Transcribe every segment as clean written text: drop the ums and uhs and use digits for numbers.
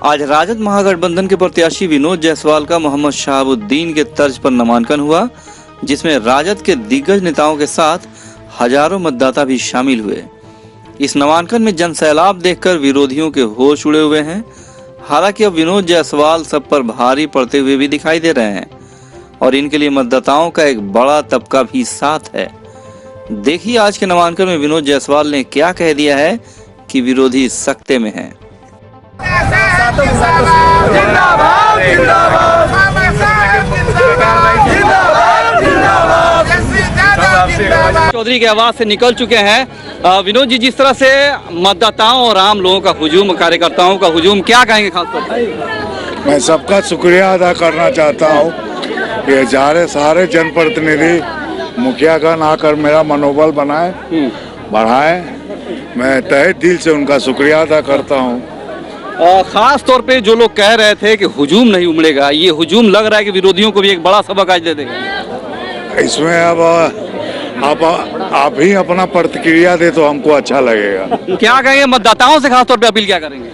आज राजद महागठबंधन के प्रत्याशी विनोद जायसवाल का मोहम्मद शहाबुद्दीन के तर्ज पर नामांकन हुआ, जिसमें राजद के दिग्गज नेताओं के साथ हजारों मतदाता भी शामिल हुए। इस नामांकन में जनसैलाब देखकर विरोधियों के होश उड़े हुए हैं। हालांकि अब विनोद जायसवाल सब पर भारी पड़ते हुए भी दिखाई दे रहे हैं और इनके लिए मतदाताओं का एक बड़ा तबका भी साथ है। देखिए आज के नामांकन में विनोद जायसवाल ने क्या कह दिया है कि विरोधी सख्ते में हैं। चौधरी की आवाज से निकल चुके हैं विनोद जी। जिस तरह से मतदाताओं और आम लोगों का हुजूम, कार्यकर्ताओं का हुजूम, क्या कहेंगे खास तौर पर? मैं सबका शुक्रिया अदा करना चाहता हूँ कि सारे जनप्रतिनिधि मुखियागण आकर मेरा मनोबल बढ़ाए। मैं तहे दिल से उनका शुक्रिया अदा करता हूँ। और खास तौर पे जो लोग कह रहे थे कि हुजूम नहीं उमड़ेगा, ये हुजूम लग रहा है कि विरोधियों को भी एक बड़ा सबक आज दे देगा। इसमें अब आप ही अपना प्रतिक्रिया दे तो हमको अच्छा लगेगा। क्या कहेंगे मतदाताओं से, खास तौर पे अपील क्या करेंगे?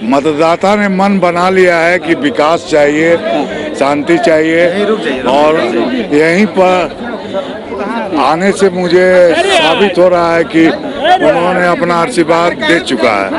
मतदाता ने मन बना लिया है कि विकास चाहिए, शांति चाहिए और यहीं पर आने से मुझे साबित हो रहा है कि उन्होंने अपना आशीर्वाद दे चुका है।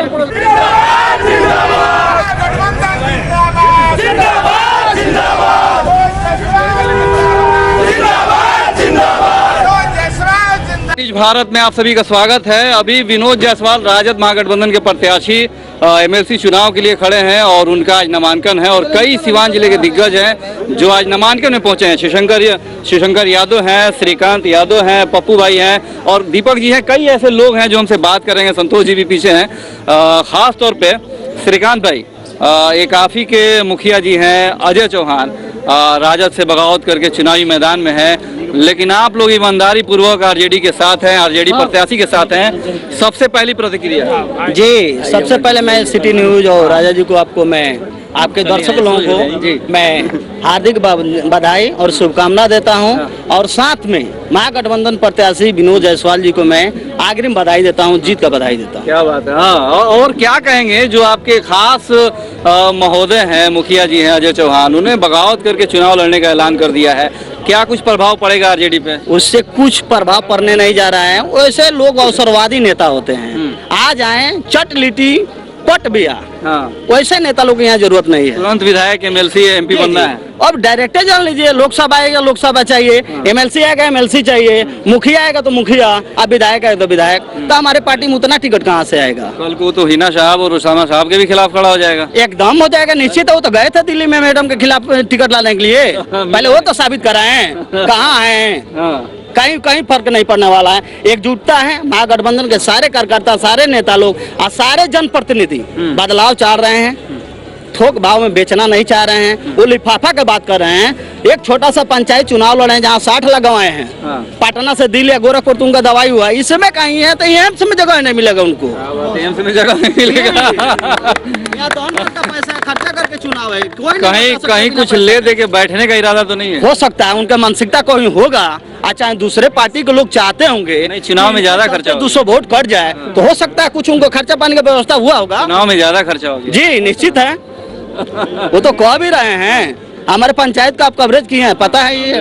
भारत में आप सभी का स्वागत है। अभी विनोद जायसवाल राजद महागठबंधन के प्रत्याशी एमएलसी चुनाव के लिए खड़े हैं और उनका आज नामांकन है और कई सीवान जिले के दिग्गज हैं जो आज नामांकन में पहुंचे हैं। शिवशंकर यादव हैं, श्रीकांत यादव हैं, पप्पू भाई हैं और दीपक जी हैं। कई ऐसे लोग हैं जो हमसे बात करेंगे। संतोष जी भी पीछे हैं। खास तौर पे श्रीकांत भाई एक काफी के मुखिया जी हैं, अजय चौहान राजद से बगावत करके चुनावी मैदान में है, लेकिन आप लोग ईमानदारी पूर्वक आरजेडी के साथ हैं, आरजेडी प्रत्याशी के साथ हैं। सबसे पहली प्रतिक्रिया जी, सबसे पहले मैं सिटी न्यूज और राजा जी को आपके दर्शक लोगों को मैं हार्दिक बधाई और शुभकामना देता हूं और साथ में महागठबंधन प्रत्याशी विनोद जायसवाल जी को मैं अग्रिम बधाई देता हूं, जीत का बधाई देता हूं। क्या बात है। हाँ, और क्या कहेंगे जो आपके खास महोदय हैं, मुखिया जी हैं अजय चौहान, उन्हें बगावत करके चुनाव लड़ने का ऐलान कर दिया है, क्या कुछ प्रभाव पड़ेगा आरजेडी पे? उससे कुछ प्रभाव पड़ने नहीं जा रहा है। वैसे लोग अवसरवादी नेता होते हैं, आ जाए चट लिटी पट बिया। हाँ। वैसे नेता लोग यहाँ जरूरत नहीं है। तुरंत विधायक, एमएलसी, एमपी बनना है। अब डायरेक्टर जान लीजिए, लोकसभा आएगा लोकसभा चाहिए, एमएलसी आएगा एमएलसी चाहिए, मुखिया आएगा तो मुखिया, अब विधायक आएगा तो विधायक। तो हमारे पार्टी में उतना टिकट कहाँ से आएगा? कल को तो हिना साहब और रुसाना साहब के भी खिलाफ खड़ा हो जाएगा। एकदम हो जाएगा, निश्चित है। वो तो गए थे दिल्ली में मैडम के खिलाफ टिकट लाने के लिए, पहले वो तो साबित कराएं कहाँ है। कहीं फर्क नहीं पड़ने वाला है। एकजुटता है, महागठबंधन के सारे कार्यकर्ता, सारे नेता लोग और सारे जनप्रतिनिधि बदलाव चाह रहे हैं, थोक भाव में बेचना नहीं चाह रहे हैं। वो लिफाफा की बात कर रहे हैं। एक छोटा सा पंचायत चुनाव लड़े जहाँ 60 लगवाए हैं। पटना से दिल्ली या गोरखपुर तुमका दवाई हुआ, इसमें कहीं है तो एम्स में जगह नहीं मिलेगा उनको। एम्स में जगह नहीं मिलेगा। यहाँ तो का पैसा खर्चा करके चुनाव है, कहीं कुछ ले दे के बैठने का इरादा तो नहीं है? हो सकता है उनका मानसिकता कोई होगा, अच्छा दूसरे पार्टी के लोग चाहते होंगे नहीं चुनाव में ज्यादा खर्चा, 200 वोट कट जाए तो हो सकता है कुछ उनको खर्चा पानी का व्यवस्था हुआ होगा। चुनाव में ज्यादा खर्चा होगा जी, निश्चित है। वो तो कह भी रहे हैं, हमारे पंचायत का आप कवरेज किए हैं, पता है ये।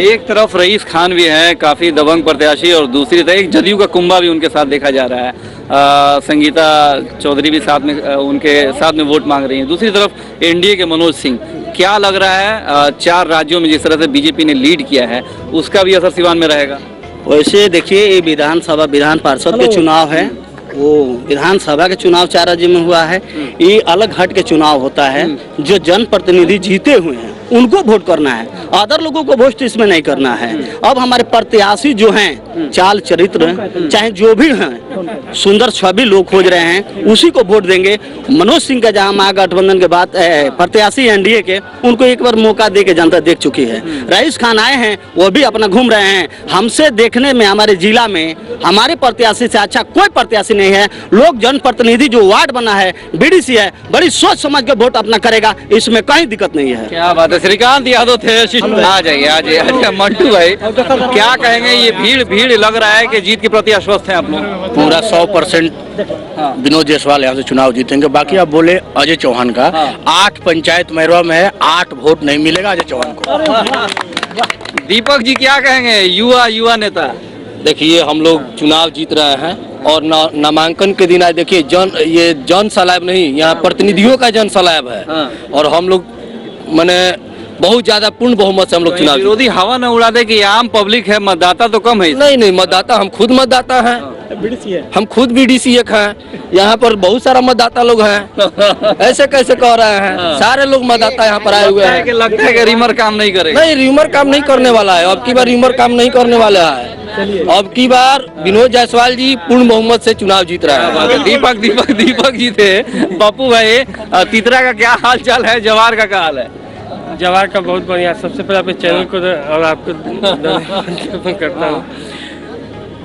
एक तरफ रईस खान भी है, काफी दबंग प्रत्याशी, और दूसरी तरफ एक जदयू का कुंभा भी उनके साथ देखा जा रहा है। संगीता चौधरी भी साथ में उनके साथ में वोट मांग रही हैं। दूसरी तरफ एनडीए के मनोज सिंह। क्या लग रहा है 4 राज्यों में जिस तरह से बीजेपी ने लीड किया है उसका भी असर सिवान में रहेगा? वैसे देखिए, ये विधान पार्षद के चुनाव है, वो विधानसभा के चुनाव 4 राज्य में हुआ है। ये अलग हट के चुनाव होता है। जो जनप्रतिनिधि जीते हुए हैं उनको वोट करना है, अदर लोगों को वोट इसमें नहीं करना है। अब हमारे प्रत्याशी जो हैं, चाल चरित्र चाहे जो भी हैं, सुंदर छवि लोग खोज रहे हैं, उसी को वोट देंगे। मनोज सिंह का जहां महागठबंधन के बाद प्रत्याशी एनडीए के, उनको एक बार मौका दे के जनता देख चुकी है। रईस खान आए हैं, वो भी अपना घूम रहे हैं। हमसे देखने में हमारे जिला में हमारे प्रत्याशी से अच्छा कोई प्रत्याशी नहीं है। लोग जनप्रतिनिधि जो वार्ड बना है, बीडीसी है, बड़ी सोच समझ के वोट अपना करेगा, इसमें कहीं दिक्कत नहीं है। क्या बात है। तो श्रीकांत यादव थे। आ जाइए मंटू भाई, क्या कहेंगे, ये भीड़ लग रहा है कि जीत के प्रति आश्वस्त हैं आप लोग? पूरा 100% विनोद जायसवाल यहाँ से चुनाव जीतेंगे। बाकी आप बोले अजय चौहान का, 8 पंचायत मैरवा में है, 8 वोट नहीं मिलेगा अजय चौहान को। दीपक जी क्या कहेंगे, युवा नेता? देखिए हम लोग चुनाव जीत रहे हैं और नामांकन के दिन आज देखिए ये जन सलाब नहीं, यहाँ प्रतिनिधियों का जन सलाब है। और हम लोग मैंने बहुत ज्यादा पूर्ण बहुमत से हम लोग चुनाव। विरोधी हवा न उड़ा दे कि आम पब्लिक है, मतदाता तो कम है। नहीं, मतदाता हम खुद मतदाता हैं, हम खुद BDC एक हैं, यहाँ पर बहुत सारा मतदाता लोग हैं। ऐसे कैसे कह रहे हैं, सारे लोग मतदाता यहाँ पर आए हुए हैं। लगता है कि रीमर काम नहीं करेगा। नहीं, रीमर काम नहीं करने वाला है, अब की बार रीमर काम नहीं करने वाला है। अब की बार विनोद जायसवाल जी पूर्ण बहुमत से चुनाव जीत रहा है। दीपक जी थे। पप्पू भाई, तितरा का क्या हाल चाल है, जवार का क्या हाल है? जवार का बहुत बढ़िया। सबसे पहले अपने चैनल को और आपको धन्यवाद करता हूँ।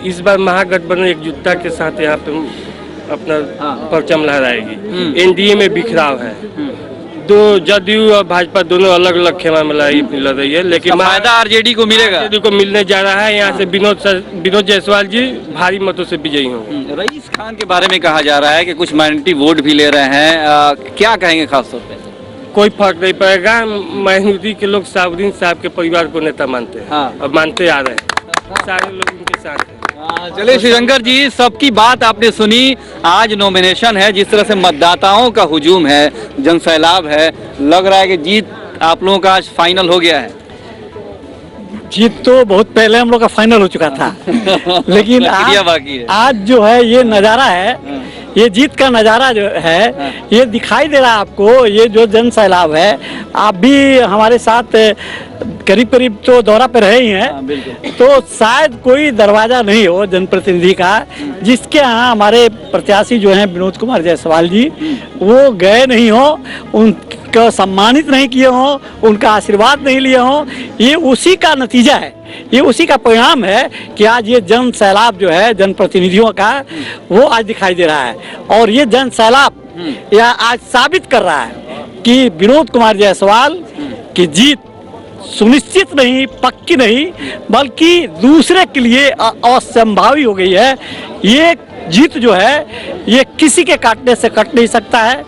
इस बार महागठबंधन एकजुटता के साथ यहाँ पे अपना परचम लहराएगी। NDA में बिखराव है, दो जदयू और भाजपा दोनों अलग अलग खेमा में लड़ रही है, लेकिन फायदा RJD को मिलेगा। RJD को मिलने जा रहा है। यहाँ से विनोद जायसवाल जी भारी मतों से विजयी होंगे। रईस खान के बारे में कहा जा रहा है कि कुछ माइनॉरिटी वोट भी ले रहे हैं, क्या कहेंगे खास तौर पे? कोई फर्क नहीं पड़ेगा। माइनॉरिटी के लोग साबुद्दीन साहब के परिवार को नेता मानते हैं और मानते आ रहे हैं, सारे लोग उनके साथ हैं। चलिए श्रीशंकर जी, सबकी बात आपने सुनी। आज नॉमिनेशन है, जिस तरह से मतदाताओं का हुजूम है, जनसैलाब है, लग रहा है कि जीत आप लोगों का आज फाइनल हो गया है। जीत तो बहुत पहले हम लोग का फाइनल हो चुका था लेकिन आज जो है ये नज़ारा है, ये जीत का नज़ारा जो है ये दिखाई दे रहा है आपको। ये जो जन सैलाब है, आप भी हमारे साथ करीब तो दौरा पे रहे ही हैं, तो शायद कोई दरवाजा नहीं हो जनप्रतिनिधि का जिसके यहाँ हमारे प्रत्याशी जो हैं विनोद कुमार जायसवाल जी वो गए नहीं हो, उनको सम्मानित नहीं किए हों, उनका आशीर्वाद नहीं लिए हों। ये उसी का नतीजा है, ये उसी का परिणाम है कि आज ये जन सैलाब जो है जनप्रतिनिधियों का वो आज दिखाई दे रहा है। और ये जन सैलाब यह आज साबित कर रहा है कि विनोद कुमार जायसवाल की जीत सुनिश्चित नहीं, पक्की नहीं, बल्कि दूसरे के लिए असंभावी हो गई है। ये जीत जो है ये किसी के काटने से कट नहीं सकता है।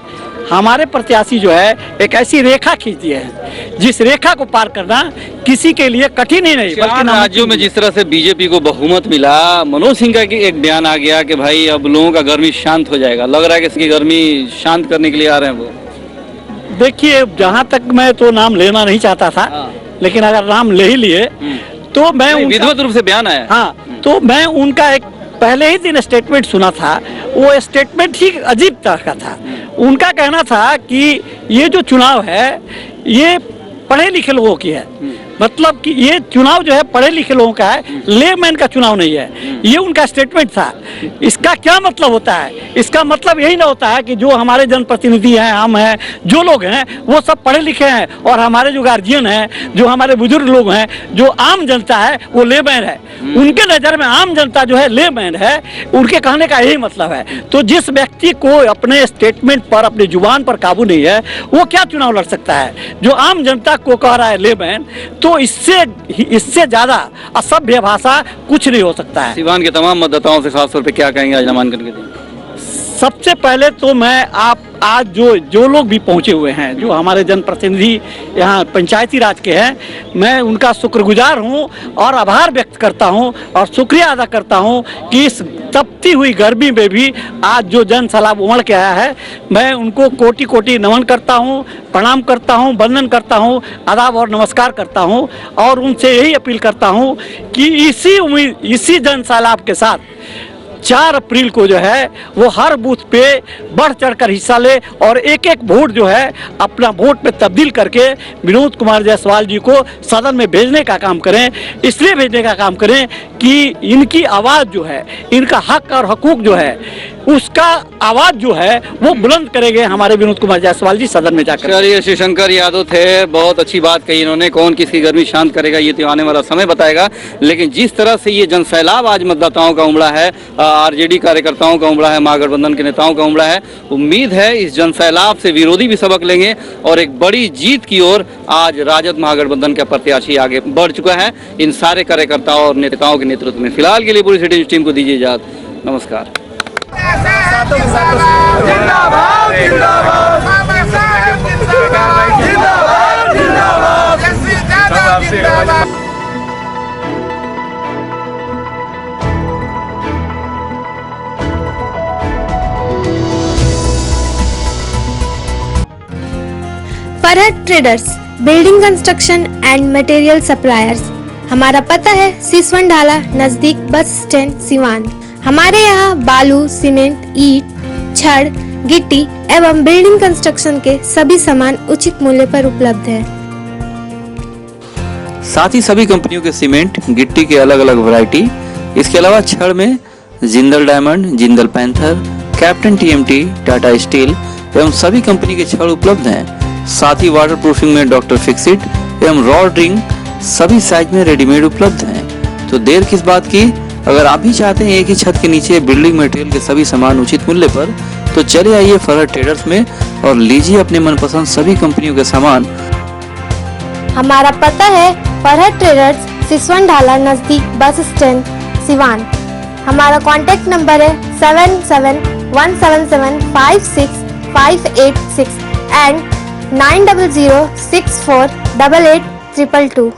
हमारे प्रत्याशी जो है एक ऐसी रेखा खींचती है जिस रेखा को पार करना किसी के लिए कठिन ही नहीं, बल्कि राज्यों में जिस तरह से बीजेपी को बहुमत मिला, मनोज सिंह का एक बयान आ गया कि भाई अब लोगों का गर्मी शांत हो जाएगा। लग रहा है कि इसकी गर्मी शांत करने के लिए आ रहे हैं वो। देखिए, जहाँ तक मैं तो नाम लेना नहीं चाहता था, लेकिन अगर नाम ले ही लिए तो मैं विधिवत रूप से बयान आया। हाँ, तो मैं उनका एक पहले ही दिन स्टेटमेंट सुना था, वो स्टेटमेंट ही अजीब तरह का था। उनका कहना था कि ये जो चुनाव है ये पढ़े लिखे लोगों की है, मतलब कि ये चुनाव जो है पढ़े लिखे लोगों का है, लेमैन का चुनाव नहीं है। ये उनका स्टेटमेंट था। इसका क्या मतलब होता है? इसका मतलब यही ना होता है कि जो हमारे जनप्रतिनिधि हैं, हम हैं, जो लोग हैं वो सब पढ़े लिखे हैं और हमारे जो गार्जियन हैं, जो हमारे बुजुर्ग लोग हैं, जो आम जनता है वो लेमैन है। उनके नज़र में आम जनता जो है लेमैन है। उनके कहने का यही मतलब है। तो जिस व्यक्ति को अपने स्टेटमेंट पर, अपनी जुबान पर काबू नहीं है, वो क्या चुनाव लड़ सकता है? जो आम जनता को कह रहा है लेमैन, तो इससे ज्यादा असभ्य भाषा कुछ नहीं हो सकता है। सिवान के तमाम मतदाताओं से खास तौर पे क्या कहेंगे आज नामांकन के दिन? सबसे पहले तो मैं आज जो लोग भी पहुंचे हुए हैं, जो हमारे जनप्रतिनिधि यहाँ पंचायती राज के हैं, मैं उनका शुक्रगुजार हूँ और आभार व्यक्त करता हूँ और शुक्रिया अदा करता हूँ कि इस तपती हुई गर्मी में भी आज जो जन सैलाब उमड़ के आया है, मैं उनको कोटि कोटि नमन करता हूँ, प्रणाम करता हूँ, वंदन करता हूँ, आदाब और नमस्कार करता हूँ और उनसे यही अपील करता हूँ कि इसी जन सैलाब के साथ 4 अप्रैल को जो है वो हर बूथ पे बढ़ चढ़कर हिस्सा ले और एक एक वोट जो है अपना वोट में तब्दील करके विनोद कुमार जायसवाल जी को सदन में भेजने का काम करें। इसलिए भेजने का काम करें कि इनकी आवाज़ जो है, इनका हक और हकूक जो है, उसका आवाज़ जो है वो बुलंद करेंगे हमारे विनोद कुमार जायसवाल जी सदन में जाकर। चलिए, श्रीशंकर यादव थे, बहुत अच्छी बात कही इन्होंने। कौन किसकी गर्मी शांत करेगा ये तो आने वाला समय बताएगा, लेकिन जिस तरह से ये जनसैलाब आज मतदाताओं का उमड़ा है, RJD कार्यकर्ताओं का उमड़ा है, महागठबंधन के नेताओं का उमड़ा है, उम्मीद है इस जनसैलाब से विरोधी भी सबक लेंगे और एक बड़ी जीत की ओर आज राजद महागठबंधन का प्रत्याशी आगे बढ़ चुका है इन सारे कार्यकर्ताओं और नेताओं के नेतृत्व में। फिलहाल के लिए पूरी सिटी न्यूज़ टीम को दीजिए इजाजत। नमस्कार। Farhat traders, building construction and material suppliers. हमारा पता है सिसवन ढाला नजदीक बस स्टैंड सिवान। हमारे यहाँ बालू, सीमेंट, ईंट, छड़, गिट्टी एवं बिल्डिंग कंस्ट्रक्शन के सभी सामान उचित मूल्य पर उपलब्ध है। साथ ही सभी कंपनियों के सीमेंट, गिट्टी के अलग अलग वैरायटी, इसके अलावा छड़ में Jindal diamond, Jindal panther, captain TMT, Tata steel एवं सभी कंपनी के छड़ उपलब्ध हैं। साथ ही वाटर प्रूफिंग में डॉक्टर फिक्सिट एवं रॉड रिंग सभी साइज में रेडीमेड उपलब्ध हैं। तो देर किस बात की, अगर आप भी चाहते हैं एक ही छत के नीचे बिल्डिंग मटेरियल के सभी सामान उचित मूल्य पर, तो चले आइए फरहत ट्रेडर्स में और लीजिए अपने मनपसंद सभी कंपनियों के सामान। हमारा पता है फरहत ट्रेडर्स, सिसवन ढाला नजदीक बस स्टैंड सिवान। हमारा कॉन्टेक्ट नंबर है 7717756586 एंड 9006488822।